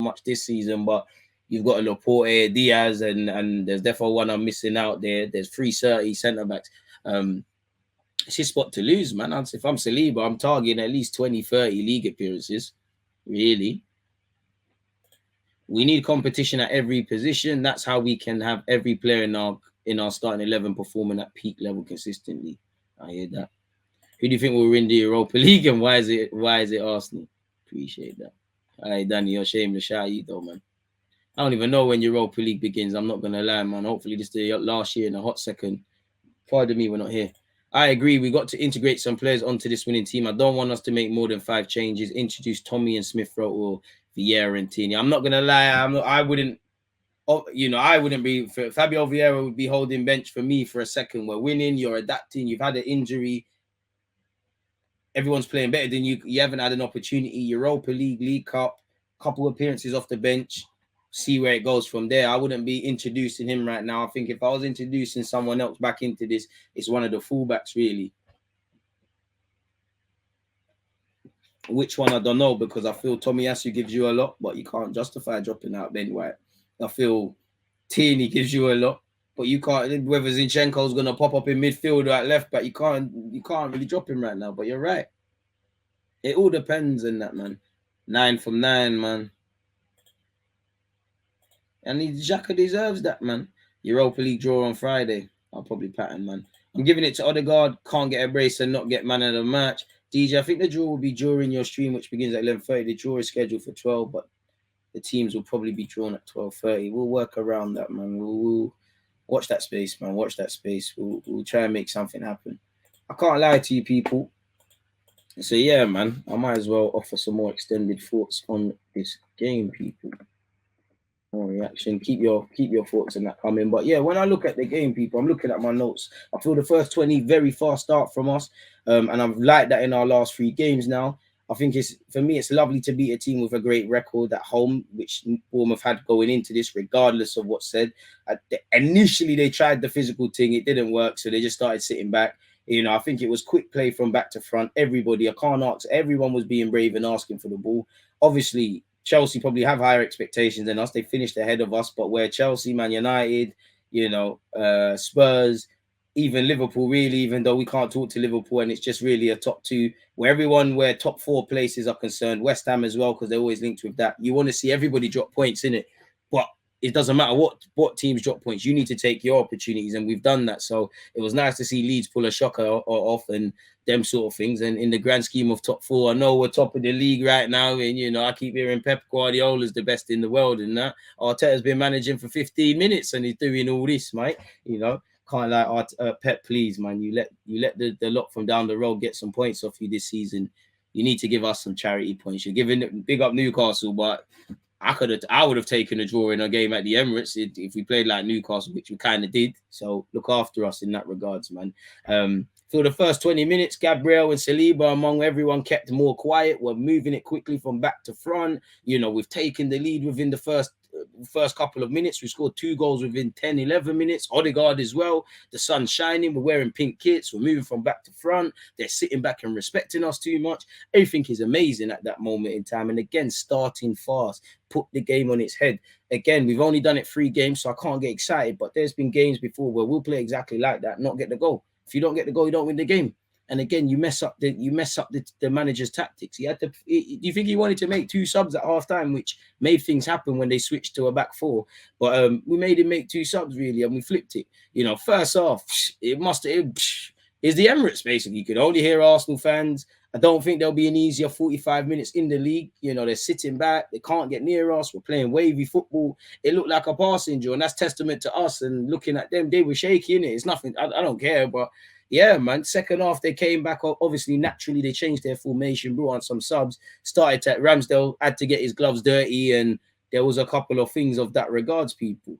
much this season, but you've got a Laporte, Diaz, and there's definitely one I'm missing out there. There's 330 centre backs. It's his spot to lose, man. If I'm Saliba, I'm targeting at least 20, 30 league appearances. Really. We need competition at every position. That's how we can have every player in our starting 11 performing at peak level consistently. I hear that. Who do you think will win the Europa League, and why is it Arsenal? Appreciate that. All right, Danny, you're shameless shy, you though, man. I don't even know when Europa League begins. I'm not gonna lie, man. Hopefully this is the last year in a hot second. Pardon me, we're not here. I agree. We got to integrate some players onto this winning team. I don't want us to make more than 5 changes. Introduce Tommy and Smith Rowe or Vieira and Tini. I'm not gonna lie. I wouldn't be. Fabio Vieira would be holding bench for me for a second. We're winning. You're adapting. You've had an injury. Everyone's playing better than you. You haven't had an opportunity. Europa League, League Cup, couple appearances off the bench. See where it goes from there. I wouldn't be introducing him right now. I think if I was introducing someone else back into this, it's one of the fullbacks, really. Which one, I don't know, because I feel Tomiyasu gives you a lot, but you can't justify dropping out Ben White. I feel Tierney gives you a lot, but you can't. Whether Zinchenko's going to pop up in midfield or at left back, you can't really drop him right now. But you're right. It all depends on that, man. 9 from 9, man. And Xhaka deserves that, man. Europa League draw on Friday. I'll probably pattern, man. I'm giving it to Odegaard. Can't get a brace and not get man of the match. DJ, I think the draw will be during your stream, which begins at 11:30. The draw is scheduled for 12, but the teams will probably be drawn at 12:30. We'll work around that, man. We'll watch that space, man. Watch that space. We'll try and make something happen. I can't lie to you, people. So, yeah, man. I might as well offer some more extended thoughts on this game, people. More reaction. Keep your thoughts on that coming. But yeah, when I look at the game, people, I'm looking at my notes. I feel the first 20 very fast start from us, and I've liked that in our last 3 games now. I think it's lovely to beat a team with a great record at home, which Bournemouth had going into this, regardless of what's said. Initially, they tried the physical thing, it didn't work, so they just started sitting back. I think it was quick play from back to front. Everyone was being brave and asking for the ball. Obviously, Chelsea probably have higher expectations than us. They finished ahead of us, but where Chelsea, Man United, Spurs, even Liverpool, really, even though we can't talk to Liverpool and it's just really a top 2, where top 4 places are concerned, West Ham as well, because they're always linked with that. You want to see everybody drop points, innit? But it doesn't matter what teams drop points. You need to take your opportunities, and we've done that. So it was nice to see Leeds pull a shocker off and them sort of things. And in the grand scheme of top 4, I know we're top of the league right now, and I keep hearing Pep Guardiola's the best in the world, and that Arteta's been managing for 15 minutes and he's doing all this, mate. Can't like Pep, please, man. You let the lot from down the road get some points off you this season. You need to give us some charity points. You're giving big up Newcastle, but I would have taken a draw in a game at the Emirates if we played like Newcastle, which we kind of did. So look after us in that regards, man. For the first 20 minutes, Gabriel and Saliba, among everyone, kept more quiet. We're moving it quickly from back to front. We've taken the lead within the first couple of minutes. We scored 2 goals within 10, 11 minutes. Odegaard as well. The sun's shining. We're wearing pink kits. We're moving from back to front. They're sitting back and respecting us too much. Everything is amazing at that moment in time. And again, starting fast, put the game on its head. Again, we've only done it 3 games, so I can't get excited. But there's been games before where we'll play exactly like that, not get the goal. If you don't get the goal, you don't win the game. And again, you mess up the manager's tactics. Do you think he wanted to make 2 subs at halftime, which made things happen when they switched to a back 4? But we made him make 2 subs really, and we flipped it. First off, it's the Emirates basically. You could only hear Arsenal fans. I don't think there'll be an easier 45 minutes in the league. They're sitting back. They can't get near us. We're playing wavy football. It looked like a passing draw, and that's testament to us. And looking at them, they were shaky, innit? It's nothing. I don't care, but yeah, man. Second half, they came back. Obviously, naturally, they changed their formation, brought on some subs. Started to Ramsdale had to get his gloves dirty, and there was a couple of things of that regards, people.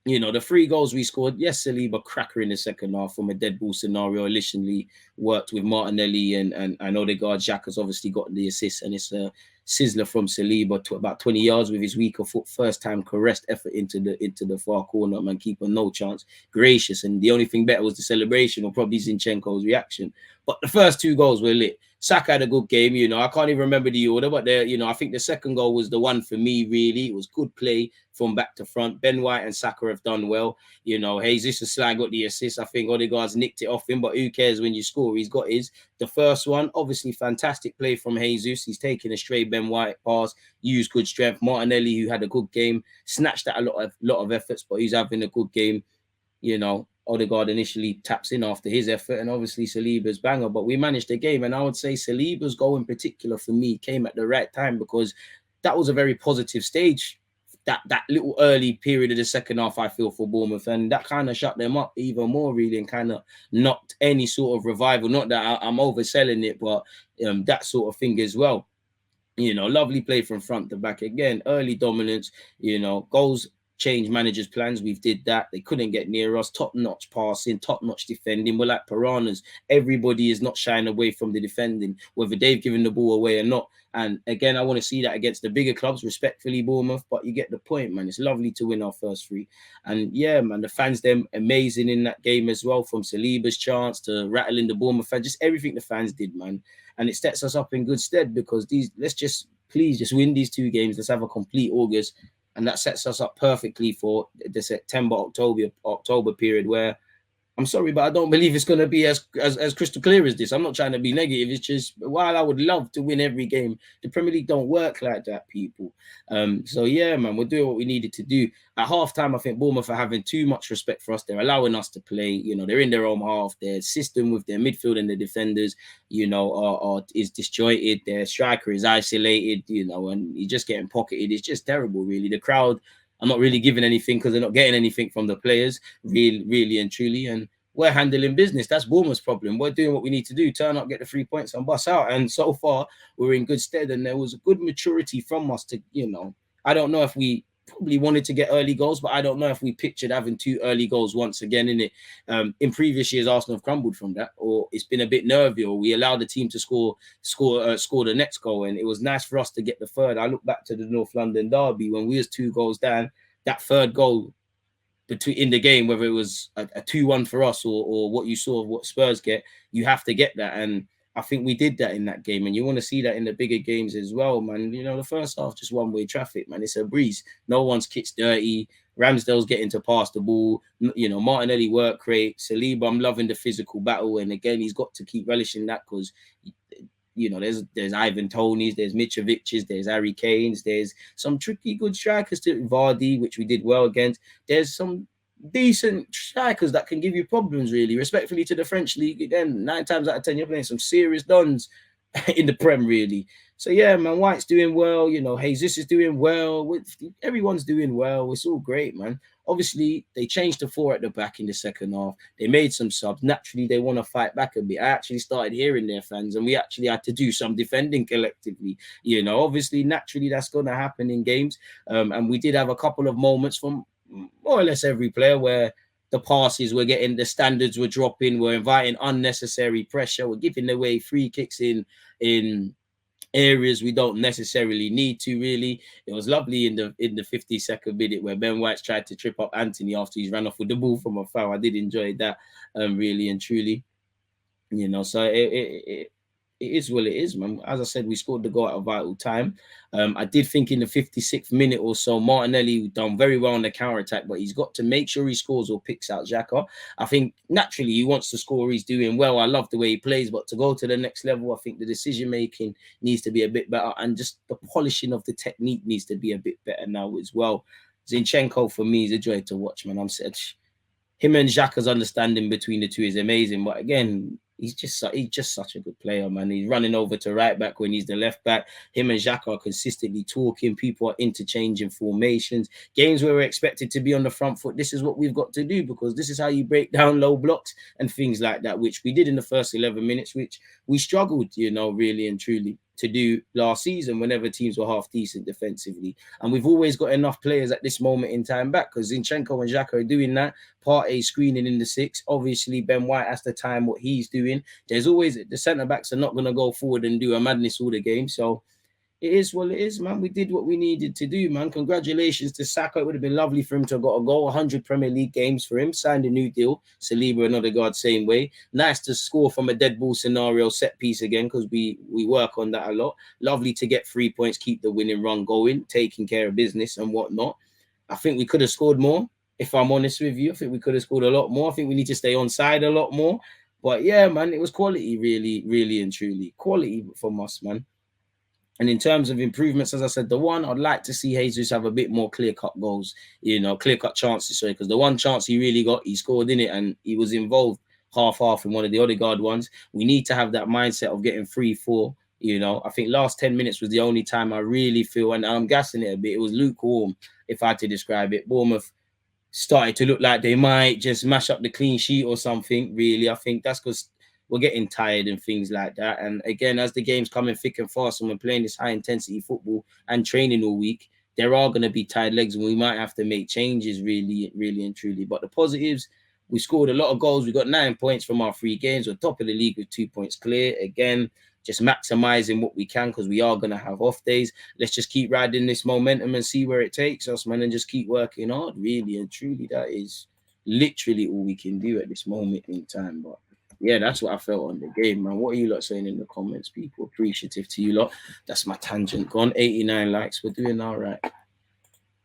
The 3 goals we scored, yes, Saliba cracker in the second half from a dead ball scenario. Initially worked with Martinelli and Odegaard. Xhaka's obviously got the assist, and it's a sizzler from Saliba to about 20 yards with his weaker foot, first time caressed effort into the far corner, man, keeper no chance, gracious, and the only thing better was the celebration or probably Zinchenko's reaction. But the first 2 goals were lit. Saka had a good game, I can't even remember the order, but I think the second goal was the one for me, really. It was good play from back to front. Ben White and Saka have done well. Jesus Aslan got the assist. I think Odegaard's nicked it off him, but who cares when you score? He's got his. The first one, obviously fantastic play from Jesus. He's taking a straight Ben White pass, used good strength. Martinelli, who had a good game, snatched at a lot of efforts, but he's having a good game. Odegaard initially taps in after his effort, and obviously Saliba's banger, but we managed the game. And I would say Saliba's goal in particular for me came at the right time, because that was a very positive stage, that little early period of the second half, I feel, for Bournemouth, and that kind of shut them up even more, really, and kind of knocked any sort of revival. Not that I'm overselling it, but that sort of thing as well. Lovely play from front to back again, early dominance, goals change managers' plans. We did that. They couldn't get near us. Top-notch passing, top-notch defending. We're like piranhas. Everybody is not shying away from the defending, whether they've given the ball away or not. And again, I want to see that against the bigger clubs, respectfully, Bournemouth, but you get the point, man. It's lovely to win our first 3. And yeah, man, the fans, them amazing in that game as well, from Saliba's chance to rattling the Bournemouth fans, just everything the fans did, man. And it sets us up in good stead, because please just win these 2 games. Let's have a complete August. And that sets us up perfectly for the September, October period, where I'm sorry, but I don't believe it's going to be as crystal clear as this. I'm not trying to be negative. It's just, while I would love to win every game, the Premier League don't work like that, people. So yeah, man, we're doing what we needed to do. At halftime, I think Bournemouth are having too much respect for us. They're allowing us to play. They're in their own half. Their system with their midfield and the defenders, is disjointed. Their striker is isolated, and he's just getting pocketed. It's just terrible, really. The crowd, I'm not really giving anything, because they're not getting anything from the players, really and truly. And we're handling business. That's Bournemouth's problem. We're doing what we need to do: turn up, get the 3 points, and bust out. And so far, we're in good stead. And there was a good maturity from us to, I don't know if we probably wanted to get early goals, but I don't know if we pictured having 2 early goals once again in it. In previous years, Arsenal have crumbled from that, or it's been a bit nervy, or we allowed the team to score the next goal. And it was nice for us to get the third. I look back to the North London derby when we was 2 goals down. That third goal in the game, whether it was a 2-1 for us or what you saw of what Spurs get, you have to get that. And I think we did that in that game, and you want to see that in the bigger games as well, man. The first half, just one-way traffic, man. It's a breeze. No one's kit's dirty. Ramsdale's getting to pass the ball. Martinelli work rate. Saliba, I'm loving the physical battle, and again, he's got to keep relishing that, because there's Ivan Toney's, there's Mitrovic's, there's Harry Kane's, there's some tricky good strikers to Vardy, which we did well against. There's some decent strikers that can give you problems, really. Respectfully to the French league, again, 9 times out of 10 you're playing some serious dons in the Prem, really. So yeah, man, White's doing well. Jesus is doing well. Everyone's doing well. It's all great, man. Obviously, they changed to 4 at the back in the second half. They made some subs. Naturally, they want to fight back a bit. I actually started hearing their fans, and we actually had to do some defending collectively. Obviously, naturally, that's going to happen in games. And we did have a couple of moments from more or less every player where the passes were getting, the standards were dropping, we're inviting unnecessary pressure, we're giving away free kicks in areas we don't necessarily need to, really. It was lovely in the 52nd minute where Ben White tried to trip up Anthony after he's ran off with the ball from a foul. I did enjoy that, really and truly. So it is what it is, man. As I said, we scored the goal at a vital time. I did think in the 56th minute or so, Martinelli done very well on the counter-attack, but he's got to make sure he scores or picks out Xhaka. I think naturally he wants to score. He's doing well. I love the way he plays, but to go to the next level, I think the decision-making needs to be a bit better, and just the polishing of the technique needs to be a bit better now as well. Zinchenko, for me, is a joy to watch, man. I'm said him and Xhaka's understanding between the two is amazing, but again, he's just such a good player, man. He's running over to right back when he's the left back. Him and Xhaka are consistently talking. People are interchanging formations. Games where we're expected to be on the front foot, this is what we've got to do, because this is how you break down low blocks and things like that, which we did in the first 11 minutes, which we struggled, really and truly to do last season whenever teams were half decent defensively. And we've always got enough players at this moment in time back, because Zinchenko and Xhaka are doing that. Partey screening in the 6. Obviously, Ben White has to time what he's doing. There's always, the centre-backs are not going to go forward and do a madness all the game. So It is what it is, man. We did what we needed to do, man. Congratulations to Saka. It would have been lovely for him to have got a goal. 100 Premier League games for him. Signed a new deal. Saliba and Odegaard, same way. Nice to score from a dead ball scenario, set piece again, because we work on that a lot. Lovely to get 3 points, keep the winning run going, taking care of business and whatnot. I think we could have scored more, if I'm honest with you. I think we could have scored a lot more. I think we need to stay on side a lot more. But yeah, man, it was quality, really, really and truly. Quality from us, man. And in terms of improvements, as I said, the one I'd like to see Jesus have a bit more clear-cut goals, clear-cut chances, sorry, because the one chance he really got, he scored in it, and he was involved half in one of the Odegaard ones. We need to have that mindset of getting 3-4. I think last 10 minutes was the only time I really feel, and I'm gassing it a bit, it was lukewarm, if I had to describe it. Bournemouth started to look like they might just mash up the clean sheet or something, really. I think that's because we're getting tired and things like that. And again, as the game's coming thick and fast and we're playing this high-intensity football and training all week, there are going to be tired legs and we might have to make changes, really, really and truly. But the positives, we scored a lot of goals. We got 9 points from our 3 games. We're top of the league with 2 points clear. Again, just maximizing what we can because we are going to have off days. Let's just keep riding this momentum and see where it takes us, man, and just keep working hard, really and truly. That is literally all we can do at this moment in time. But yeah, that's what I felt on the game, man. What are you lot saying in the comments, people? Appreciative to you lot. That's my tangent gone. 89 likes. We're doing all right.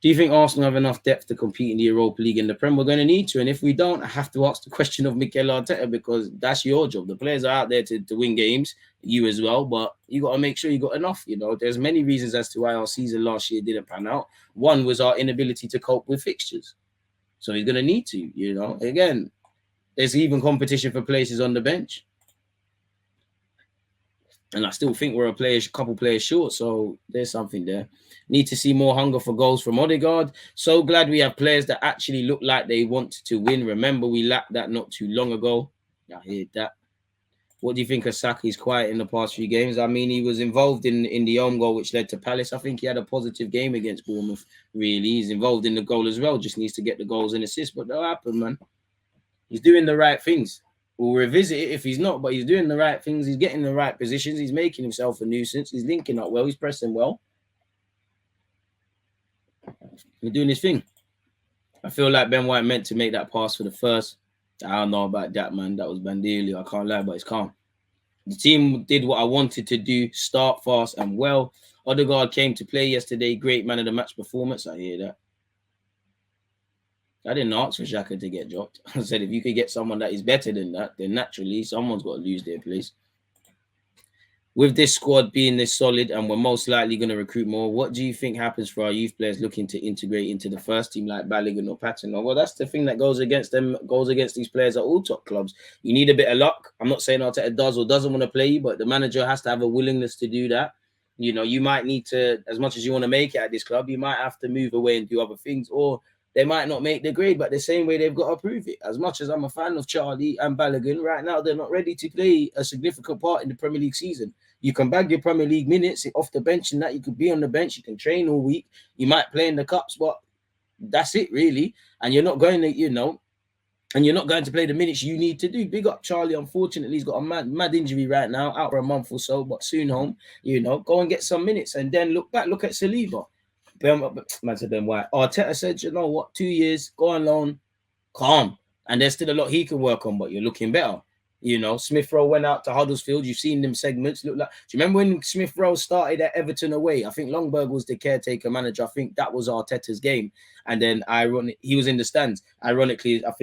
Do you think Arsenal have enough depth to compete in the Europa League and the Prem? We're going to need to. And if we don't, I have to ask the question of Mikel Arteta because that's your job. The players are out there to win games, you as well. But you got to make sure you got enough. There's many reasons as to why our season last year didn't pan out. One was our inability to cope with fixtures. So he's going to need to, Again, there's even competition for places on the bench. And I still think we're a couple players short. So there's something there. Need to see more hunger for goals from Odegaard. So glad we have players that actually look like they want to win. Remember, we lacked that not too long ago. I hear that. What do you think of Saka? He's quiet in the past few games. I mean, he was involved in the own goal, which led to Palace. I think he had a positive game against Bournemouth, really. He's involved in the goal as well. Just needs to get the goals and assists. But that'll happen, man. He's doing the right things. We'll revisit it if he's not, but he's doing the right things. He's getting the right positions. He's making himself a nuisance. He's linking up well. He's pressing well. He's doing his thing. I feel like Ben White meant to make that pass for the first. I don't know about that, man. That was Bandelio. I can't lie, but it's calm. The team did what I wanted to do, start fast and well. Odegaard came to play yesterday. Great man of the match performance. I hear that. I didn't ask for Xhaka to get dropped. I said if you could get someone that is better than that, then naturally someone's got to lose their place. With this squad being this solid and we're most likely going to recruit more, what do you think happens for our youth players looking to integrate into the first team like Balogun or Patton? Well, that's the thing that goes against these players at all top clubs. You need a bit of luck. I'm not saying Arteta does or doesn't want to play you, but the manager has to have a willingness to do that. You might need to, as much as you want to make it at this club, you might have to move away and do other things, or they might not make the grade, but the same way they've got to prove it. As much as I'm a fan of Charlie and Balogun, right now they're not ready to play a significant part in the Premier League season. You can bag your Premier League minutes off the bench and that. You could be on the bench. You can train all week. You might play in the cups, but that's it, really. And you're not going to, and you're not going to play the minutes you need to do. Big up Charlie. Unfortunately, he's got a mad injury right now, out for a month or so, but soon home. Go and get some minutes and then look back. Look at Saliba. Man said Ben White. Arteta said, you know what, 2 years, go on loan, calm. And there's still a lot he can work on, but you're looking better. Smith Rowe went out to Huddersfield. You've seen them segments. Look like. Do you remember when Smith Rowe started at Everton away? I think Longberg was the caretaker manager. I think that was Arteta's game. And then he was in the stands. Ironically, I think